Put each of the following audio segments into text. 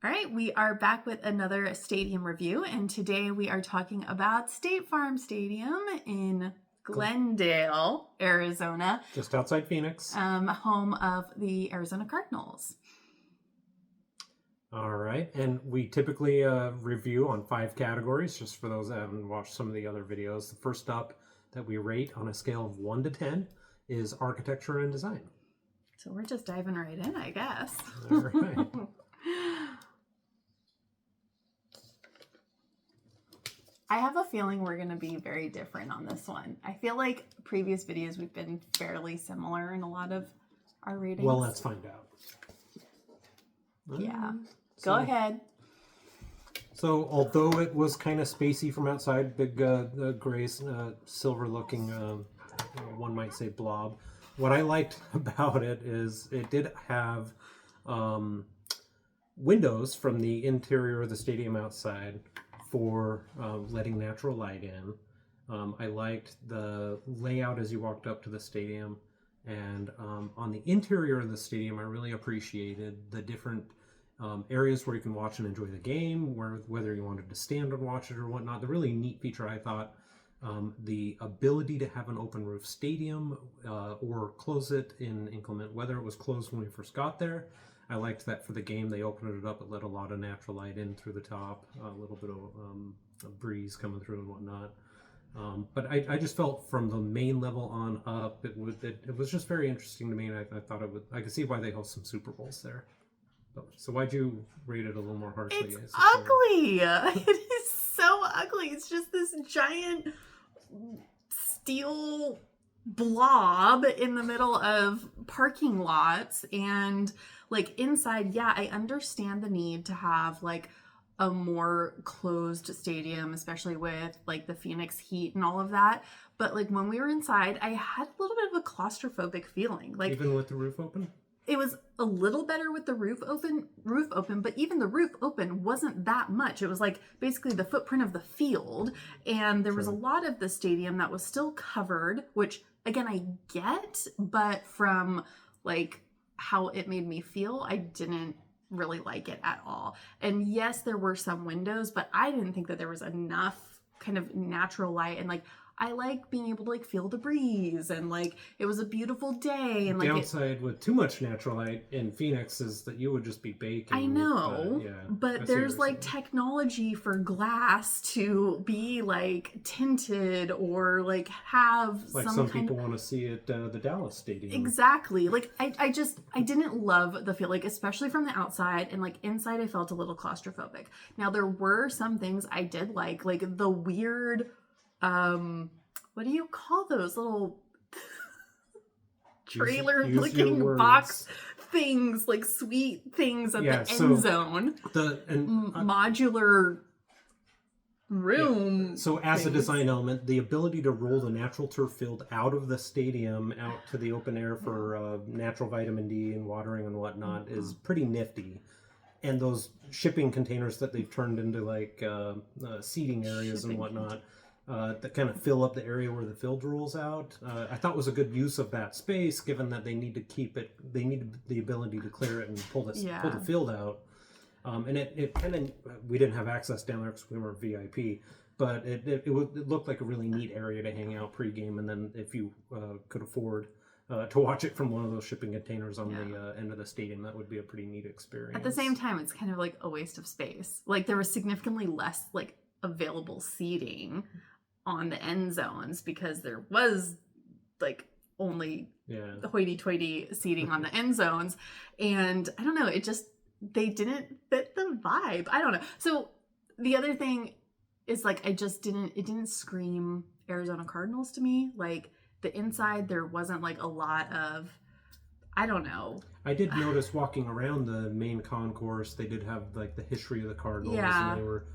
All right, we are back with another stadium review, and today we are talking about State Farm Stadium in Glendale, Arizona. Just outside Phoenix. Home of the Arizona Cardinals. All right, and we typically review on 5 categories, just for those that haven't watched some of the other videos. The first up that we rate on a scale of 1 to 10 is architecture and design. So we're just diving right in, I guess. All right. I have a feeling we're going to be very different on this one. I feel like previous videos we've been fairly similar in a lot of our ratings. Well, let's find out. Yeah. Go ahead. So, although it was kind of spacey from outside, big gray, silver-looking, one might say blob, what I liked about it is it did have windows from the interior of the stadium outside for letting natural light in. I liked the layout as you walked up to the stadium, and on the interior of the stadium I really appreciated the different areas where you can watch and enjoy the game, whether you wanted to stand and watch it or whatnot. The really neat feature I thought, the ability to have an open roof stadium or close it in inclement weather. It was closed when we first got there. I liked that for the game. They opened it up. It let a lot of natural light in through the top, a little bit of a breeze coming through and whatnot. But I just felt from the main level on up, it was just very interesting to me, and I thought I could see why they host some Super Bowls there. So why'd you rate it a little more harshly? It's ugly. It is so ugly. It's just this giant steel blob in the middle of parking lots, and like inside, yeah, I understand the need to have like a more closed stadium, especially with like the Phoenix heat and all of that. But like when we were inside, I had a little bit of a claustrophobic feeling. Like even with the roof open? It was a little better with the roof open, but even the roof open wasn't that much. It was like basically the footprint of the field, and there was a lot of the stadium that was still covered, which again I get, but from like how it made me feel, I didn't really like it at all. And yes, there were some windows, but I didn't think that there was enough kind of natural light, and like I like being able to like feel the breeze, and like it was a beautiful day. And the like downside with too much natural light in Phoenix is that you would just be baking. I know, but there's like technology for glass to be like tinted or like have like some people want to see it the Dallas Stadium. Exactly. Like I didn't love the feel, like especially from the outside, and like inside I felt a little claustrophobic. Now there were some things I did like the weird what do you call those little trailer looking box things, like sweet things at the end zone, modular room. Yeah. So as a design element, the ability to roll the natural turf field out of the stadium out to the open air for natural vitamin D and watering and whatnot is pretty nifty. And those shipping containers that they've turned into like seating areas and whatnot, that kind of fill up the area where the field rolls out. I thought was a good use of that space, given that they need to keep it. They need the ability to clear it and pull the field out. And it kind of, we didn't have access down there because we weren't VIP, but it looked like a really neat area to hang out pregame, and then if you could afford to watch it from one of those shipping containers on the end of the stadium, that would be a pretty neat experience. At the same time, it's kind of like a waste of space. Like there was significantly less like available seating on the end zones because there was like only the hoity-toity seating on the end zones, and I don't know, they didn't fit the vibe. I don't know. So the other thing is like it didn't scream Arizona Cardinals to me. Like the inside, there wasn't like a lot of, I don't know. I did notice walking around the main concourse, they did have like the history of the Cardinals, and they were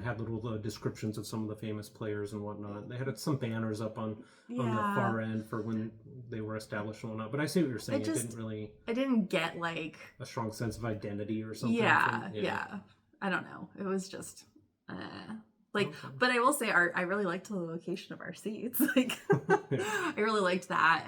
had little descriptions of some of the famous players and whatnot. They had some banners up on the far end for when they were established and whatnot. But I see what you're saying. I didn't get like a strong sense of identity or something. Yeah. I don't know. It was just like, okay. But I will say I really liked the location of our seats. Like, I really liked that.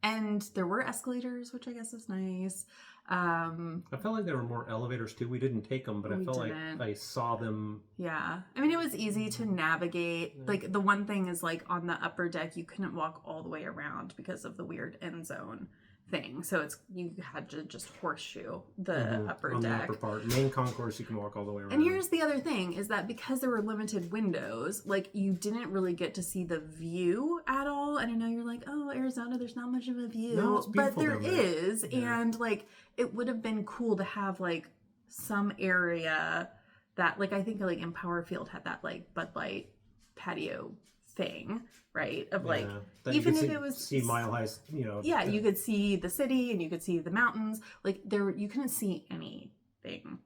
And there were escalators, which I guess is nice. I felt like there were more elevators too. We didn't take them, but I felt like I saw them. Yeah. I mean, it was easy to navigate. Like, the one thing is, like, on the upper deck, you couldn't walk all the way around because of the weird end zone thing. So you had to just horseshoe the upper on deck. The upper part. Main concourse, you can walk all the way around. And here's the other thing, is that because there were limited windows, like, you didn't really get to see the view at all. And I know you're like, oh, Arizona, there's not much of a view. No, it's beautiful, but there is. Yeah. And, like, it would have been cool to have, like, some area that, like, I think, like, Empower Field had that, like, Bud Light patio thing, right? Of, like, even if it was... See Mile High, you know... Yeah, you could see the city and you could see the mountains. Like, you couldn't see anything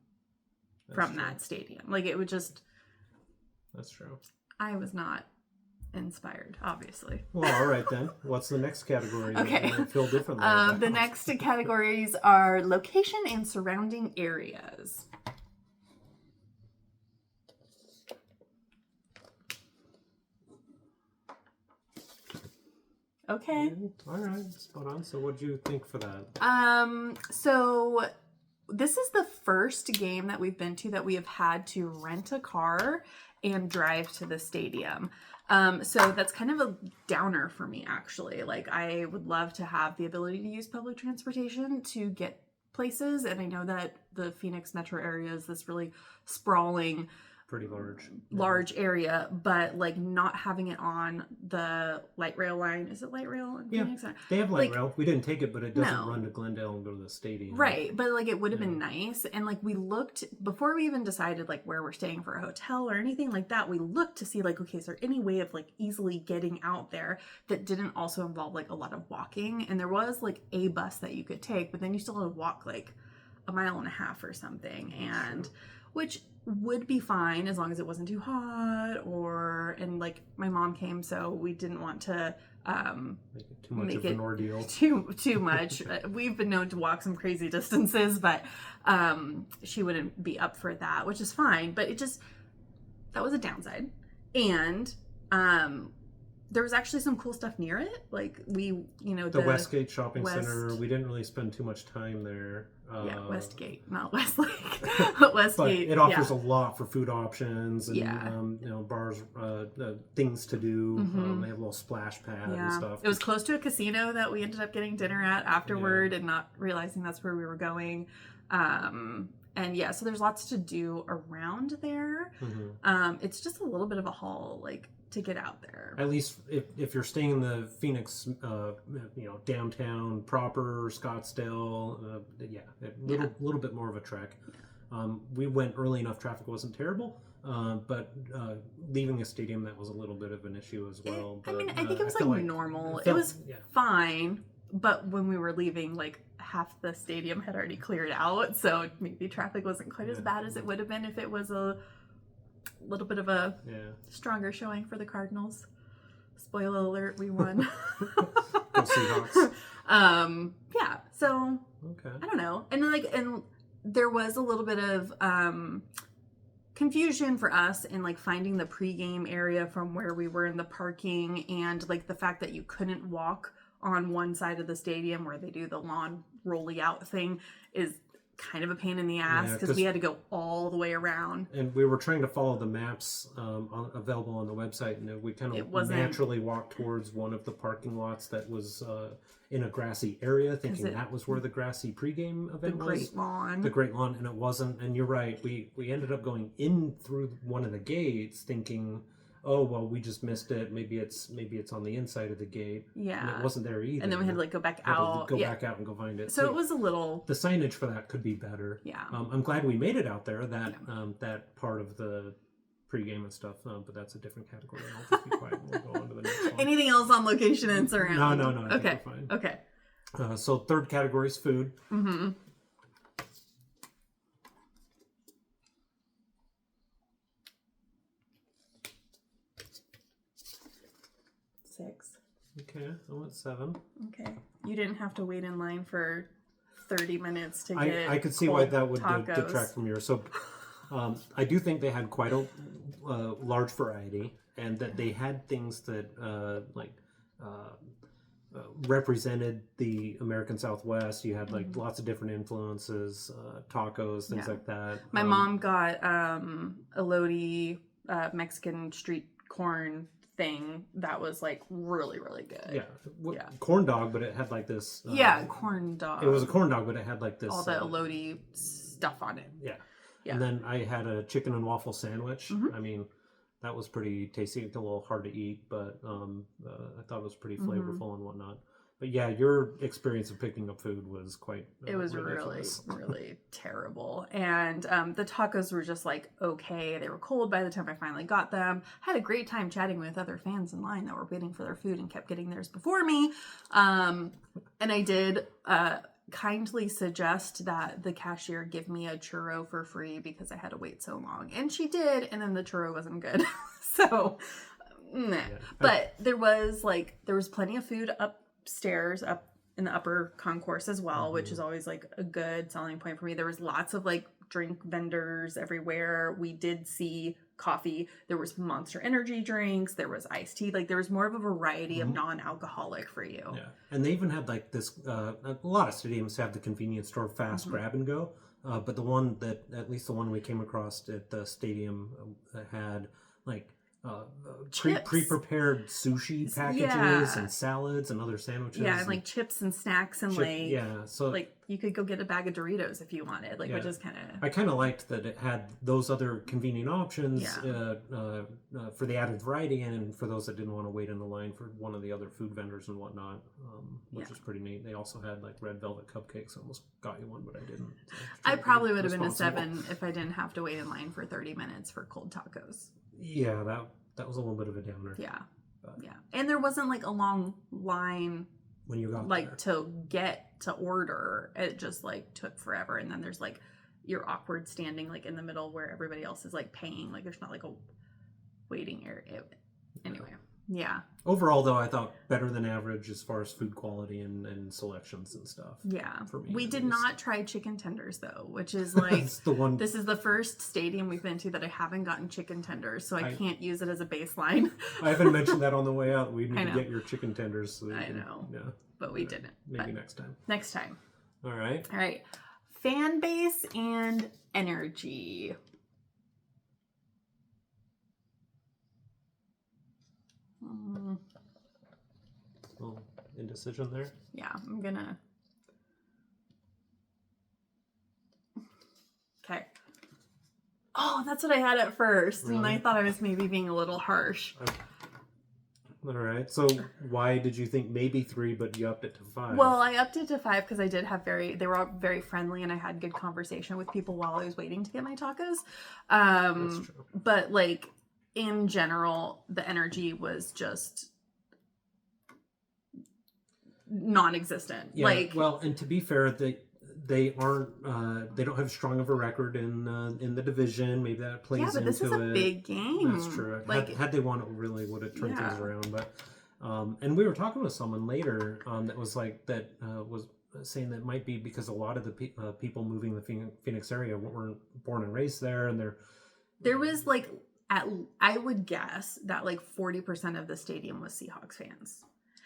from that stadium. Like, it would just... That's true. I was not inspired, obviously. Well, all right then. What's the next category? Okay. Feel differently. The next categories are location and surrounding areas. Okay. All right, spot on. So what do you think for that? So this is the first game that we've been to that we have had to rent a car and drive to the stadium. So that's kind of a downer for me, actually. Like, I would love to have the ability to use public transportation to get places. And I know that the Phoenix metro area is this really sprawling, pretty large area, but like not having it on the light rail line. Is it light rail in Phoenix? They have light rail. We didn't take it, but it doesn't run to Glendale and go to the stadium. Right, but like it would have been nice. And like we looked, before we even decided like where we're staying for a hotel or anything like that, we looked to see like, okay, is there any way of like easily getting out there that didn't also involve like a lot of walking? And there was like a bus that you could take, but then you still had to walk like a mile and a half or something. And which would be fine as long as it wasn't too hot, and like my mom came, so we didn't want to make it an ordeal. Too much. We've been known to walk some crazy distances, but she wouldn't be up for that, which is fine. But that was a downside. And there was actually some cool stuff near it. Like the Westgate Shopping Center. We didn't really spend too much time there. Westgate, not Westlake. Westgate. But it offers a lot for food options and bars, things to do. They have a little splash pad and stuff. It was close to a casino that we ended up getting dinner at afterward and not realizing that's where we were going. So there's lots to do around there. It's just a little bit of a haul, like, to get out there. At least if you're staying in the Phoenix, downtown proper, Scottsdale, a little bit more of a trek. We went early enough; traffic wasn't terrible. But leaving a stadium, that was a little bit of an issue as well. I think it was like normal. It was fine, but when we were leaving, like half the stadium had already cleared out, so maybe traffic wasn't quite as bad as it would have been if it was a little bit of a stronger showing for the Cardinals. Spoiler alert, we won. Go Seahawks. So I don't know. And there was a little bit of confusion for us in like finding the pregame area from where we were in the parking, and like the fact that you couldn't walk on one side of the stadium where they do the lawn rolly out thing is kind of a pain in the ass because we had to go all the way around. And we were trying to follow the maps available on the website, and we kind of naturally walked towards one of the parking lots that was in a grassy area, thinking that was where the grassy pregame event was. The Great Lawn, and it wasn't. And you're right, we ended up going in through one of the gates thinking, oh, well, we just missed it. Maybe it's on the inside of the gate. Yeah. And it wasn't there either. And then we had to like go back out. Back out and go find it. So it was a little... The signage for that could be better. Yeah. I'm glad we made it out there, that part of the pregame and stuff, but that's a different category. I'll just be quiet and we'll go on to the next one. Anything else on location and surround? No. I think we're fine. Okay. So third category is food. Mm-hmm. Okay, I went 7. Okay. You didn't have to wait in line for 30 minutes to get I could see why that would detract from yours. So I do think they had quite a large variety, and that they had things that represented the American Southwest. You had like lots of different influences, tacos, things like that. My mom got elote Mexican street corn thing that was like really, really good. Corn dog, but it had like this. Corn dog. It was a corn dog, but it had like this. All the elote stuff on it. Yeah. And then I had a chicken and waffle sandwich. I mean, that was pretty tasty. It's a little hard to eat, but I thought it was pretty flavorful and whatnot. But yeah, your experience of picking up food was quite it was ridiculous. really terrible. And the tacos were just like, okay. They were cold by the time I finally got them. Had a great time chatting with other fans in line that were waiting for their food and kept getting theirs before me. And I did kindly suggest that the cashier give me a churro for free because I had to wait so long. And she did, and then the churro wasn't good. So, nah. But there was plenty of food upstairs, up in the upper concourse as well, which is always like a good selling point for me. There was lots of like drink vendors everywhere. We did see coffee. There was Monster Energy drinks. There was iced tea. Like there was more of a variety of non-alcoholic for you. Yeah, and they even had like this. A lot of stadiums have the convenience store fast grab and go, but the one that, at least the one we came across at the stadium, had like pre-prepared sushi packages and salads and other sandwiches. Yeah, and like chips and snacks and so like you could go get a bag of Doritos if you wanted, like which is kind of. I kind of liked that it had those other convenient options for the added variety, and for those that didn't want to wait in the line for one of the other food vendors and whatnot, which is pretty neat. They also had like red velvet cupcakes. I almost got you one, but I didn't. So I probably would have been a 7 if I didn't have to wait in line for 30 minutes for cold tacos. Yeah, that was a little bit of a downer. Yeah, and there wasn't like a long line when you got like there to get to order. It just like took forever, and then there's like you're awkward standing like in the middle where everybody else is like paying. Like there's not like a waiting area. Anyway, yeah. Overall, though, I thought better than average as far as food quality and selections and stuff. Yeah. For me, we did not try chicken tenders though, which is like the one. This is the first stadium we've been to that I haven't gotten chicken tenders, so I can't use it as a baseline. I haven't mentioned that on the way out. We need to get your chicken tenders. So I know. Yeah. But we didn't. Maybe next time. Next time. All right. All right. Fanbase and Energy. Well, indecision there. Yeah, I'm gonna. Okay. Oh, that's what I had at first, and I thought I was maybe being a little harsh. Okay. All right. So why did you think maybe 3, but you upped it to 5? Well, I upped it to 5 because I did have they were all very friendly, and I had good conversation with people while I was waiting to get my tacos. That's true. But like in general, the energy was just non-existent. Yeah, like, well, and to be fair, they aren't they don't have strong of a record in the division. Maybe that plays into it. Yeah, but this is a big game. That's true. Like, had they won, it really would have turned things around. But and we were talking with someone later that was like that was saying that it might be because a lot of the people moving the Phoenix area weren't born and raised there, and there was like I would guess that like 40% of the stadium was Seahawks fans.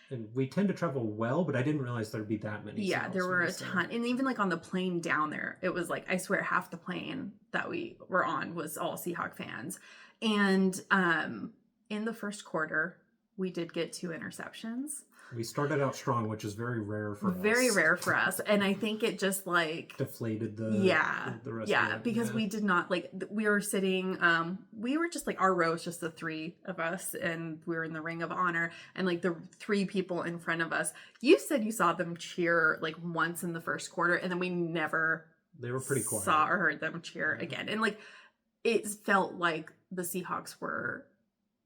And we tend to travel well, but I didn't realize there'd be that many. Yeah, there were a ton. And even like on the plane down there, it was like, I swear half the plane that we were on was all Seahawk fans. And in the first quarter, we did get 2 interceptions. We started out strong, which is very rare for us. Very rare for us. And I think it just like deflated the rest of it. Because we did not like, we were sitting, we were just like, our row is just the 3 of us, and we were in the ring of honor, and like the 3 people in front of us, you said you saw them cheer like once in the first quarter, and then we never they were pretty quiet. Saw or heard them cheer again. And like it felt like the Seahawks were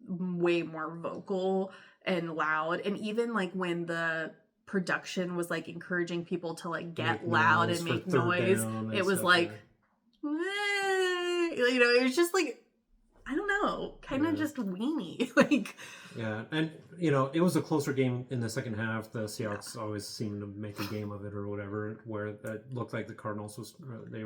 way more vocal and loud, and even like when the production was like encouraging people to like get loud and make noise, it was like it was just like, I don't know, kind of just weenie. Like, yeah, and it was a closer game in the second half. The Seahawks always seemed to make a game of it or whatever, where it looked like the Cardinals was they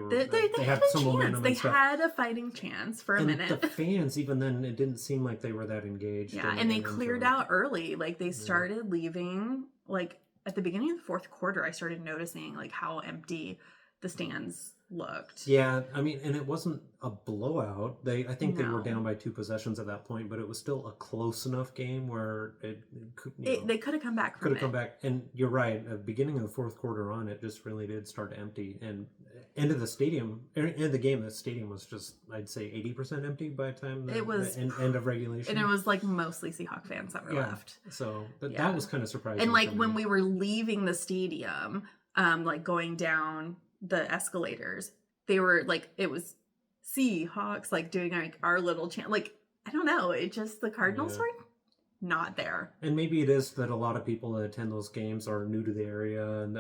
had some momentum. They had a fighting chance for a minute. The fans, even then, it didn't seem like they were that engaged. Yeah, and they cleared out early. Like they started leaving like at the beginning of the fourth quarter, I started noticing like how empty the stands looked. Yeah, I mean, and it wasn't a blowout. I think they were No. down by 2 possessions at that point, but it was still a close enough game where it could, They could have come back from could it. have come back. And you're right, at the beginning of the fourth quarter on, it just really did start to empty. And end of the game, the stadium was just, I'd say, 80% empty by the time It was the end of regulation. And it was like mostly Seahawk fans that were left. So that was kind of surprising. And like when we were leaving the stadium, like going down the escalators, they were like, it was Seahawks like doing like our little chant. Like, I don't know, it just, the Cardinals were not there. And maybe it is that a lot of people that attend those games are new to the area and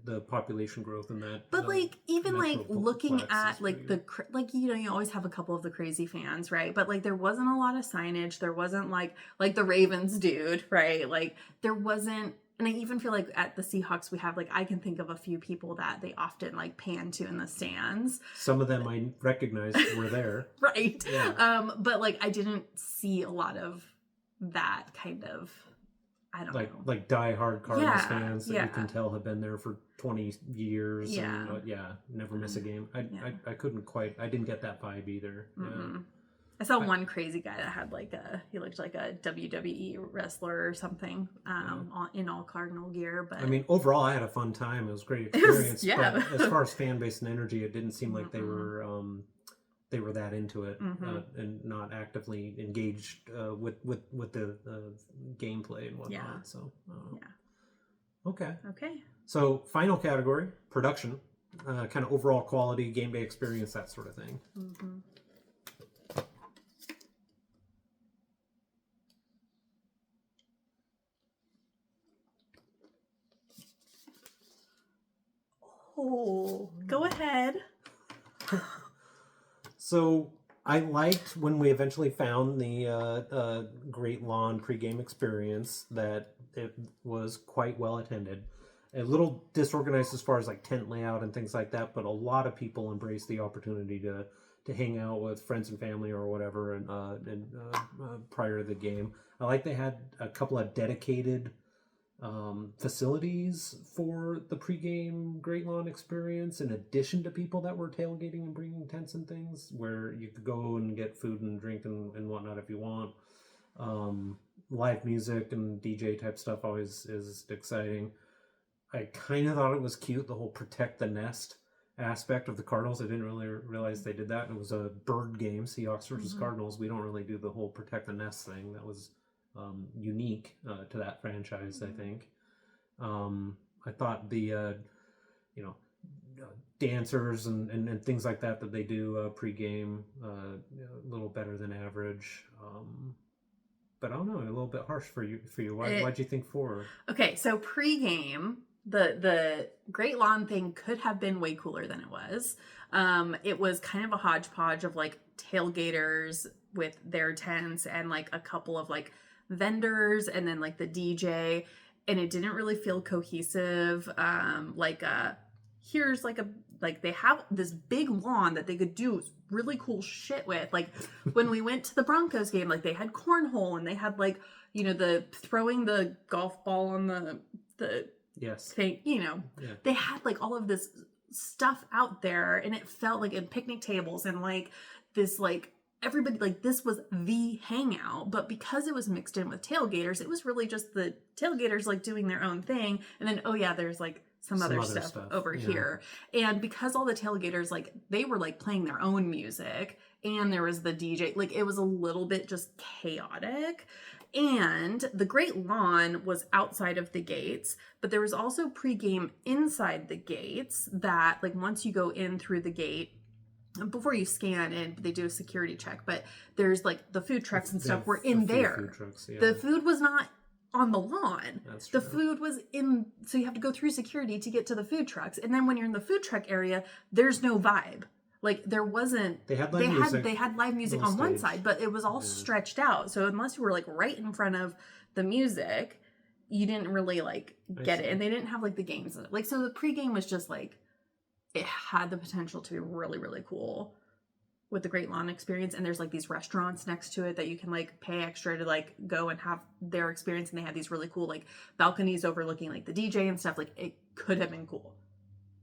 the population growth and that. But like even like looking at like pretty... you always have a couple of the crazy fans, right? But like there wasn't a lot of signage. There wasn't like the Ravens dude, right? Like there wasn't. And I even feel like at the Seahawks we have like, I can think of a few people that they often like pan to in the stands. Some of them I recognized were there. Right. Yeah. But like I didn't see a lot of that kind of, I don't know. Like diehard Cardinals fans that you can tell have been there for 20 years. Yeah. And never miss a game. I couldn't quite, I didn't get that vibe either. Mm-hmm. Yeah. I saw one crazy guy that had like he looked like a WWE wrestler or something in all Cardinal gear. But I mean, overall, I had a fun time. It was a great experience. But as far as Fanbase and Energy, it didn't seem like they were that into it and not actively engaged with the gameplay and whatnot. Yeah. So Okay. So final category, production, kind of overall quality, game day experience, that sort of thing. Mm-hmm. Oh, go ahead. So I liked when we eventually found the Great Lawn pregame experience that it was quite well attended. A little disorganized as far as like tent layout and things like that, but a lot of people embraced the opportunity to hang out with friends and family or whatever and prior to the game. I like they had a couple of dedicated facilities for the pregame Great Lawn experience, in addition to people that were tailgating and bringing tents and things, where you could go and get food and drink and whatnot if you want. Live music and DJ type stuff always is exciting. I kind of thought it was cute, the whole protect the nest aspect of the Cardinals. I didn't really realize they did that. It was a bird game, Seahawks versus Cardinals. We don't really do the whole protect the nest thing. That was unique to that franchise, I think. I thought the dancers and things like that they do pregame a little better than average. But I don't know, a little bit harsh for you. Why'd you think 4? Okay, so pregame, the Great Lawn thing could have been way cooler than it was. It was kind of a hodgepodge of like tailgaters with their tents and like a couple of like vendors and then like the DJ, and it didn't really feel cohesive. Here's like they have this big lawn that they could do really cool shit with. Like when we went to the Broncos game, like they had cornhole and they had like, the throwing the golf ball on the yes thing, they had like all of this stuff out there, and it felt like in picnic tables and like this, like everybody, like this was the hangout. But because it was mixed in with tailgaters, it was really just the tailgaters like doing their own thing, and then there's like some other stuff over here. And because all the tailgaters, like they were like playing their own music and there was the DJ, like it was a little bit just chaotic. And the Great Lawn was outside of the gates, but there was also pregame inside the gates that like once you go in through the gate, before you scan in, they do a security check, but there's like the food trucks and stuff were in there. Food trucks, The food was not on the lawn. That's true. The food was in, so you have to go through security to get to the food trucks. And then when you're in the food truck area, there's no vibe. Like there wasn't, they had live music. They had live music on one side, but it was all stretched out. So unless you were like right in front of the music, you didn't really like get it. And they didn't have like the games in it. Like, so the pregame was just like, it had the potential to be really, really cool. with the Great Lawn experience, and there's like these restaurants next to it that you can like pay extra to like go and have their experience, and they have these really cool like balconies overlooking like the DJ and stuff. Like it could have been cool,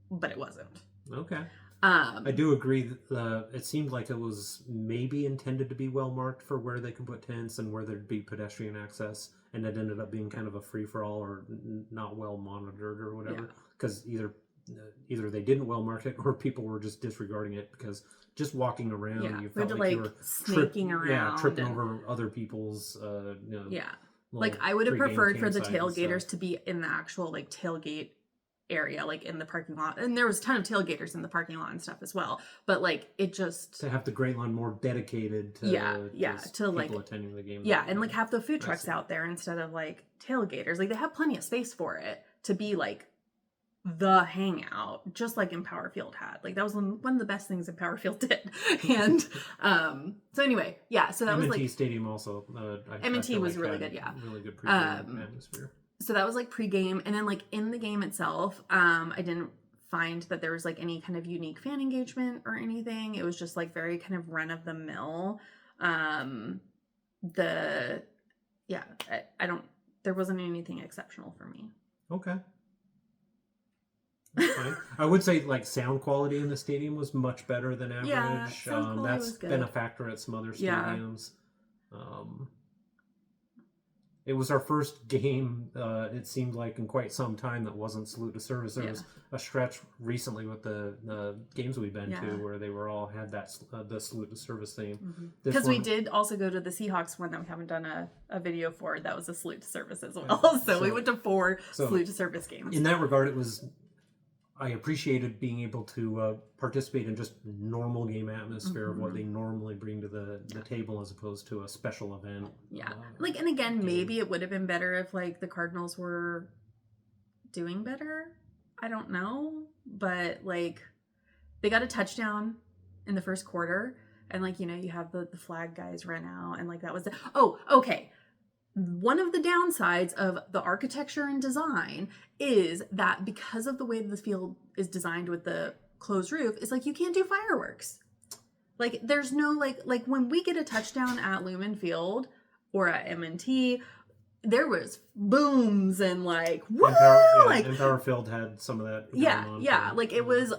but it wasn't. Okay. I do agree that it seemed like it was maybe intended to be well marked for where they could put tents and where there'd be pedestrian access, and it ended up being kind of a free for all or not well monitored or whatever. Because either they didn't well mark it or people were just disregarding it, because just walking around, you felt like you were sneaking around, tripping over other people's. Like I would have preferred for the tailgaters to be in the actual like tailgate area, like in the parking lot, and there was a ton of tailgaters in the parking lot and stuff as well, but like it just to have the Great Lawn more dedicated to to people like attending the game, and like have the food trucks out there instead of like tailgaters. Like they have plenty of space for it to be like the hangout, just like Empower Field had. Like that was one of the best things Empower Field did. And so anyway, so that M&T was like Stadium also. M&T was really good, really good pregame atmosphere. So that was like pregame, and then like in the game itself, I didn't find that there was like any kind of unique fan engagement or anything. It was just like very kind of run of the mill. I don't. There wasn't anything exceptional for me. Okay. That's fine. I would say like sound quality in the stadium was much better than average. Yeah, sound quality that's was good. Been a factor at some other stadiums. It was our first game, it seemed like, in quite some time that wasn't salute to service. There was a stretch recently with the games we've been to where they were all had that the salute to service theme. Because we did also go to the Seahawks one that we haven't done a video for. That was a salute to service as well. So we went to 4 salute to service games. In that regard, I appreciated being able to participate in just normal game atmosphere of what they normally bring to the table as opposed to a special event. Yeah. And again, maybe it would have been better if like the Cardinals were doing better. I don't know. But like they got a touchdown in the first quarter, and like, you have the flag guys run out, and like that was okay. One of the downsides of the architecture and design is that because of the way the field is designed with the closed roof, is like you can't do fireworks. Like there's no like when we get a touchdown at Lumen Field or at M&T, there was booms and like woo, Empower Field had some of that. Like it was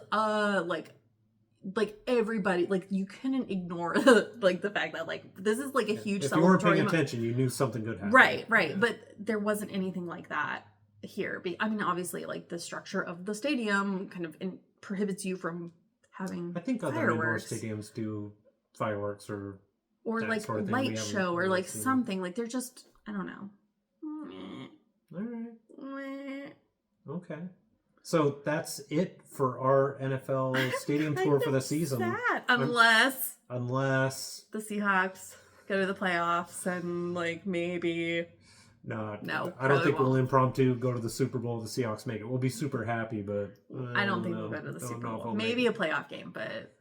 like everybody, like you couldn't ignore like the fact that like this is like a huge if you weren't paying attention, you knew something good happened. Right. But there wasn't anything like that here. I mean, obviously, like the structure of the stadium kind of prohibits you from having I think other indoor stadiums do fireworks or like sort of light show or like something. Like they're just, I don't know. All right. Okay. So that's it for our NFL stadium tour for the season. Unless the Seahawks go to the playoffs and like maybe. No, I don't think we'll impromptu go to the Super Bowl if the Seahawks make it. We'll be super happy, but I don't think we'll go to the Super Bowl. Maybe a playoff game, but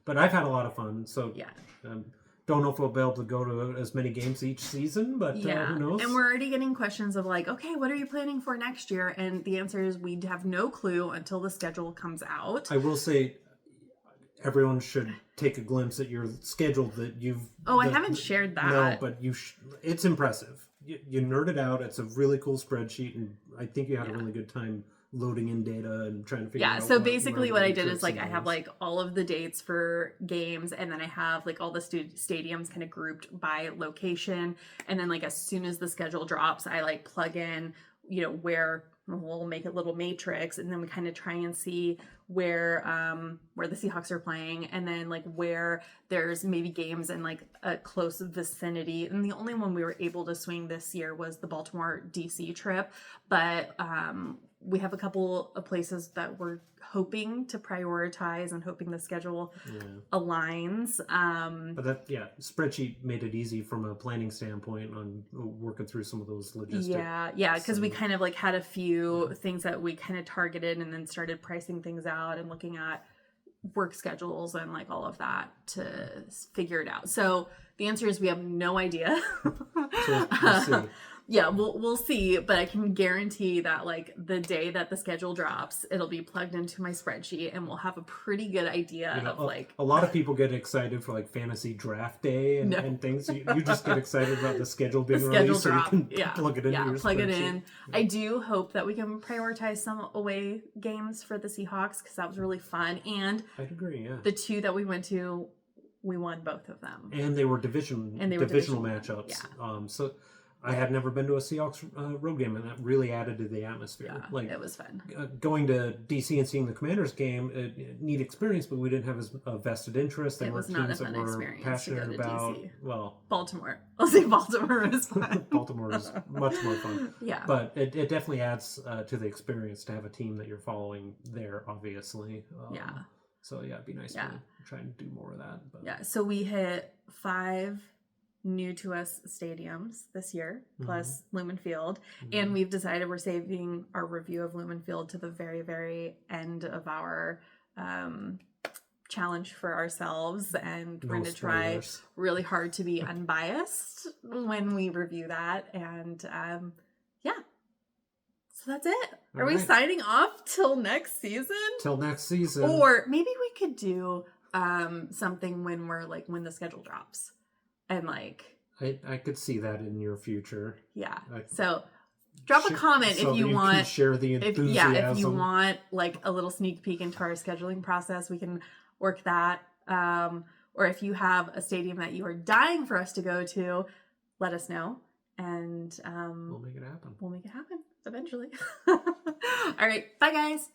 but I've had a lot of fun. So don't know if we'll be able to go to as many games each season, but who knows? And we're already getting questions of like, okay, what are you planning for next year? And the answer is we have no clue until the schedule comes out. I will say everyone should take a glimpse at your schedule that you've... I haven't shared that. No, but it's impressive. You nerded out. It's a really cool spreadsheet, and I think you had a really good time loading in data and trying to figure out. So basically what I did is like I have like all of the dates for games, and then I have like all the stadiums kind of grouped by location, and then like as soon as the schedule drops, I like plug in where we'll make a little matrix, and then we kind of try and see where the Seahawks are playing, and then like where there's maybe games in like a close vicinity. And the only one we were able to swing this year was the Baltimore DC trip, but we have a couple of places that we're hoping to prioritize and hoping the schedule aligns. But that spreadsheet made it easy from a planning standpoint on working through some of those logistics. Because we kind of like had a few things that we kind of targeted and then started pricing things out and looking at work schedules and like all of that to figure it out. So the answer is we have no idea. So we'll see. Yeah, we'll see, but I can guarantee that like the day that the schedule drops, it'll be plugged into my spreadsheet and we'll have a pretty good idea of like a lot of people get excited for like fantasy draft day and things. You just get excited about the schedule being released so you can plug it into your plug spreadsheet. it in. Yeah. I do hope that we can prioritize some away games for the Seahawks because that was really fun. And I'd agree, yeah. The 2 that we went to, we won both of them. And they were divisional matchups. Yeah. So I had never been to a Seahawks road game, and that really added to the atmosphere. Yeah, like it was fun. Going to DC and seeing the Commanders game, neat experience, but we didn't have as a vested interest. They weren't teams that were passionate about. DC. Well, Baltimore. I'll say Baltimore was fun. Baltimore is much more fun. Yeah, but it definitely adds to the experience to have a team that you're following there. Obviously. Yeah. So yeah, it'd be nice to try and do more of that. But. Yeah. So we hit 5 new to us stadiums this year, plus Lumen Field. And we've decided we're saving our review of Lumen Field to the very, very end of our challenge for ourselves. And we're going to try really hard to be unbiased when we review that. And yeah. So that's it. Are we signing off till next season? Till next season. Or maybe we could do something when the schedule drops. And I could see that in your future. Yeah. So drop a comment if you want. Can share the enthusiasm. If you want like a little sneak peek into our scheduling process, we can work that. Or if you have a stadium that you are dying for us to go to, let us know. And we'll make it happen. We'll make it happen eventually. All right. Bye, guys.